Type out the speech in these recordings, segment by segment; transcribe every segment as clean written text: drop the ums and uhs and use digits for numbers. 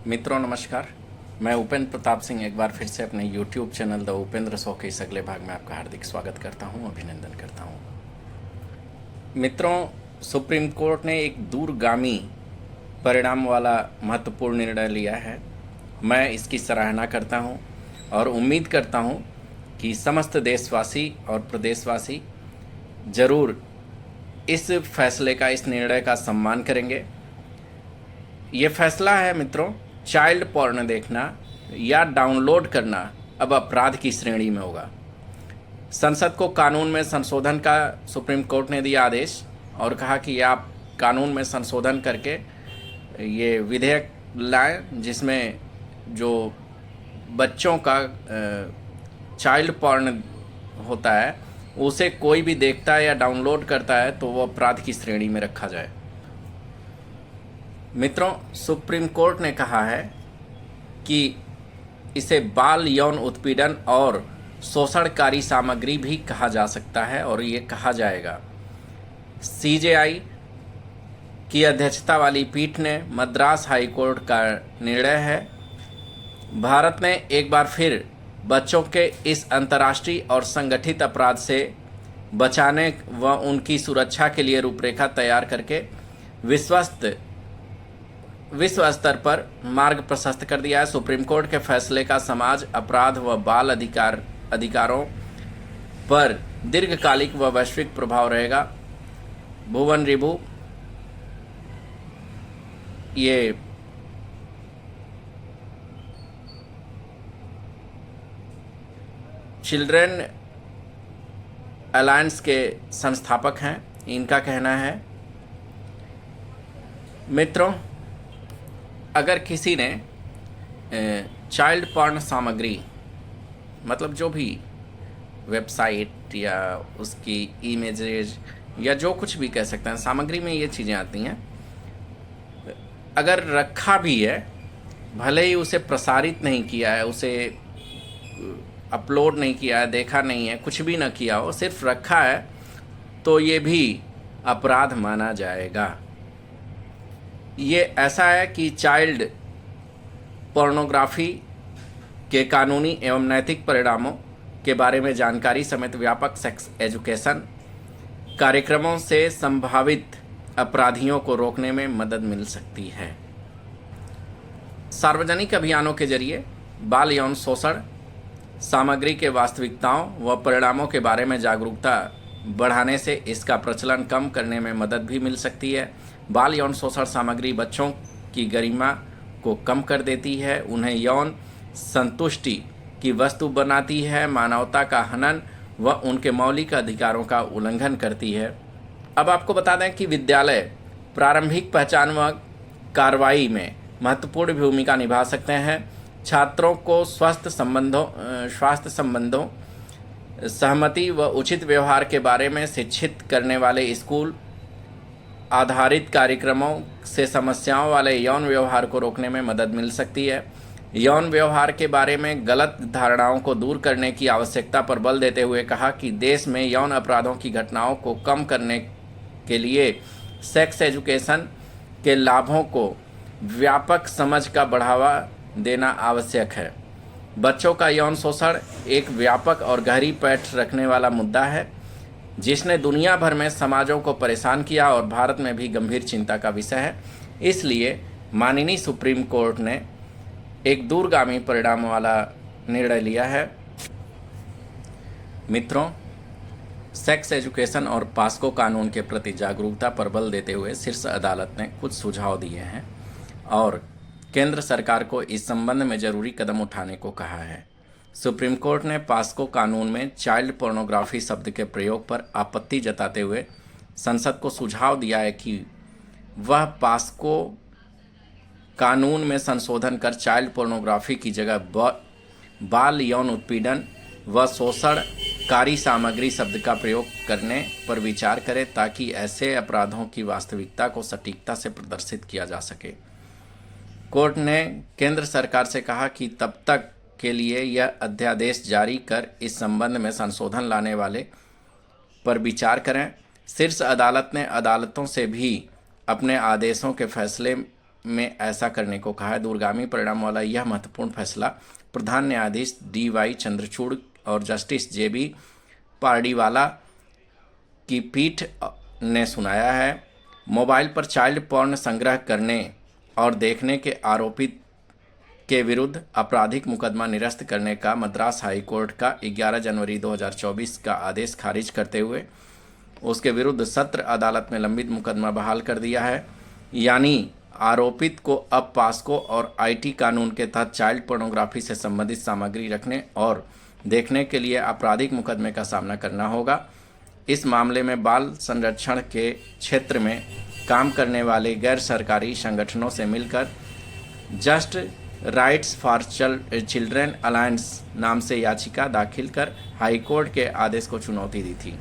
मित्रों नमस्कार। मैं उपेंद्र प्रताप सिंह एक बार फिर से अपने YouTube channel the Upendra show के इस अगले भाग में आपका हार्दिक स्वागत करता हूं, अभिनंदन करता हूं। मित्रों, सुप्रीम कोर्ट ने एक दूरगामी परिणाम वाला महत्वपूर्ण निर्णय लिया है। मैं इसकी सराहना करता हूं और उम्मीद करता हूं कि समस्त देशवासी और प्रदेशवासी ज़रूर इस फैसले का, इस निर्णय का सम्मान करेंगे। ये फैसला है मित्रों, चाइल्ड पॉर्न देखना या डाउनलोड करना अब अपराध की श्रेणी में होगा। संसद को कानून में संशोधन का सुप्रीम कोर्ट ने दिया आदेश और कहा कि आप कानून में संशोधन करके ये विधेयक लाएं जिसमें जो बच्चों का चाइल्ड पॉर्न होता है उसे कोई भी देखता है या डाउनलोड करता है तो वो अपराध की श्रेणी में रखा जाए। मित्रों, सुप्रीम कोर्ट ने कहा है कि इसे बाल यौन उत्पीड़न और शोषणकारी सामग्री भी कहा जा सकता है और ये कहा जाएगा। सीजेआई की अध्यक्षता वाली पीठ ने मद्रास हाई कोर्ट का निर्णय है। भारत ने एक बार फिर बच्चों के इस अंतर्राष्ट्रीय और संगठित अपराध से बचाने व उनकी सुरक्षा के लिए रूपरेखा तैयार करके विश्व स्तर पर मार्ग प्रशस्त कर दिया है। सुप्रीम कोर्ट के फैसले का समाज, अपराध व बाल अधिकारों पर दीर्घकालिक व वैश्विक प्रभाव रहेगा। भुवन रिबू ये चिल्ड्रन अलायंस के संस्थापक हैं, इनका कहना है। मित्रों, अगर किसी ने चाइल्ड पॉर्न सामग्री, मतलब जो भी वेबसाइट या उसकी इमेजेज या जो कुछ भी कह सकते हैं, सामग्री में ये चीज़ें आती हैं, अगर रखा भी है, भले ही उसे प्रसारित नहीं किया है, उसे अपलोड नहीं किया है, देखा नहीं है, कुछ भी ना किया हो, सिर्फ रखा है, तो ये भी अपराध माना जाएगा। ये ऐसा है कि चाइल्ड पोर्नोग्राफी के कानूनी एवं नैतिक परिणामों के बारे में जानकारी समेत व्यापक सेक्स एजुकेशन कार्यक्रमों से संभावित अपराधियों को रोकने में मदद मिल सकती है। सार्वजनिक अभियानों के जरिए बाल यौन शोषण सामग्री के वास्तविकताओं व परिणामों के बारे में जागरूकता बढ़ाने से इसका प्रचलन कम करने में मदद भी मिल सकती है। बाल यौन शोषण सामग्री बच्चों की गरिमा को कम कर देती है, उन्हें यौन संतुष्टि की वस्तु बनाती है, मानवता का हनन व उनके मौलिक अधिकारों का उल्लंघन करती है। अब आपको बता दें कि विद्यालय प्रारंभिक पहचान व कार्रवाई में महत्वपूर्ण भूमिका निभा सकते हैं। छात्रों को स्वास्थ्य संबंधों, सहमति व उचित व्यवहार के बारे में शिक्षित करने वाले स्कूल आधारित कार्यक्रमों से समस्याओं वाले यौन व्यवहार को रोकने में मदद मिल सकती है। यौन व्यवहार के बारे में गलत धारणाओं को दूर करने की आवश्यकता पर बल देते हुए कहा कि देश में यौन अपराधों की घटनाओं को कम करने के लिए सेक्स एजुकेशन के लाभों को व्यापक समझ का बढ़ावा देना आवश्यक है। बच्चों का यौन शोषण एक व्यापक और गहरी पैठ रखने वाला मुद्दा है जिसने दुनिया भर में समाजों को परेशान किया और भारत में भी गंभीर चिंता का विषय है। इसलिए माननीय सुप्रीम कोर्ट ने एक दूरगामी परिणाम वाला निर्णय लिया है। मित्रों, सेक्स एजुकेशन और पास्को कानून के प्रति जागरूकता पर बल देते हुए शीर्ष अदालत ने कुछ सुझाव दिए हैं और केंद्र सरकार को इस संबंध में जरूरी कदम उठाने को कहा है। सुप्रीम कोर्ट ने पास्को कानून में चाइल्ड पोर्नोग्राफी शब्द के प्रयोग पर आपत्ति जताते हुए संसद को सुझाव दिया है कि वह पास्को कानून में संशोधन कर चाइल्ड पोर्नोग्राफी की जगह बाल यौन उत्पीड़न व शोषणकारी सामग्री शब्द का प्रयोग करने पर विचार करे ताकि ऐसे अपराधों की वास्तविकता को सटीकता से प्रदर्शित किया जा सके। कोर्ट ने केंद्र सरकार से कहा कि तब तक के लिए यह अध्यादेश जारी कर इस संबंध में संशोधन लाने वाले पर विचार करें। शीर्ष अदालत ने अदालतों से भी अपने आदेशों के फैसले में ऐसा करने को कहा है। दूरगामी परिणाम वाला यह महत्वपूर्ण फैसला प्रधान न्यायाधीश DY चंद्रचूड़ और जस्टिस JB पारडीवाला की पीठ ने सुनाया है। मोबाइल पर चाइल्ड पॉर्न संग्रह करने और देखने के आरोपित के विरुद्ध आपराधिक मुकदमा निरस्त करने का मद्रास हाई कोर्ट का 11 जनवरी 2024 का आदेश खारिज करते हुए उसके विरुद्ध सत्र अदालत में लंबित मुकदमा बहाल कर दिया है। यानी आरोपित को अब पास्को और IT कानून के तहत चाइल्ड पोर्नोग्राफी से संबंधित सामग्री रखने और देखने के लिए आपराधिक मुकदमे का सामना करना होगा। इस मामले में बाल संरक्षण के क्षेत्र में काम करने वाले गैर सरकारी संगठनों से मिलकर just rights for children alliance नाम से याचिका दाखिल कर हाईकोर्ट के आदेश को चुनौती दी थी।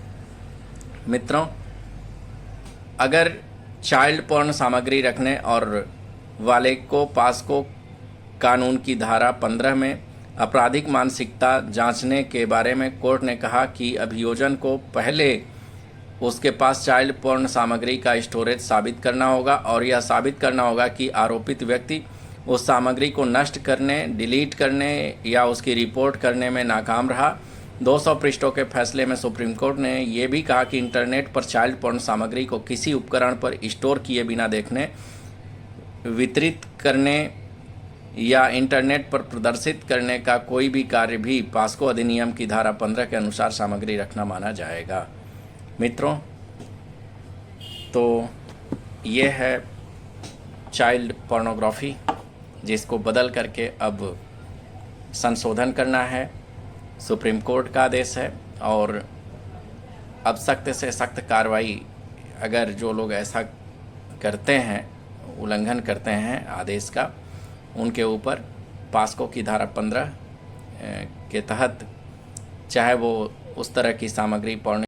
मित्रों, अगर चाइल्ड पॉर्न सामग्री रखने और वाले को पास्को कानून की धारा 15 में आपराधिक मानसिकता जांचने के बारे में कोर्ट ने कहा कि अभियोजन को पहले उसके पास चाइल्ड पॉर्न सामग्री का स्टोरेज साबित करना होगा और यह साबित करना होगा कि आरोपित व्यक्ति उस सामग्री को नष्ट करने, डिलीट करने या उसकी रिपोर्ट करने में नाकाम रहा। 200 पृष्ठों के फैसले में सुप्रीम कोर्ट ने यह भी कहा कि इंटरनेट पर चाइल्ड पॉर्न सामग्री को किसी उपकरण पर स्टोर किए बिना देखने, वितरित करने या इंटरनेट पर प्रदर्शित करने का कोई भी कार्य भी पास्को अधिनियम की धारा 15 के अनुसार सामग्री रखना माना जाएगा। मित्रों, तो ये है चाइल्ड पोर्नोग्राफी, जिसको बदल करके अब संशोधन करना है। सुप्रीम कोर्ट का आदेश है और अब सख्त से सख्त कार्रवाई अगर जो लोग ऐसा करते हैं, उल्लंघन करते हैं आदेश का, उनके ऊपर पास्को की धारा 15 के तहत चाहे वो उस तरह की सामग्री पढ़ने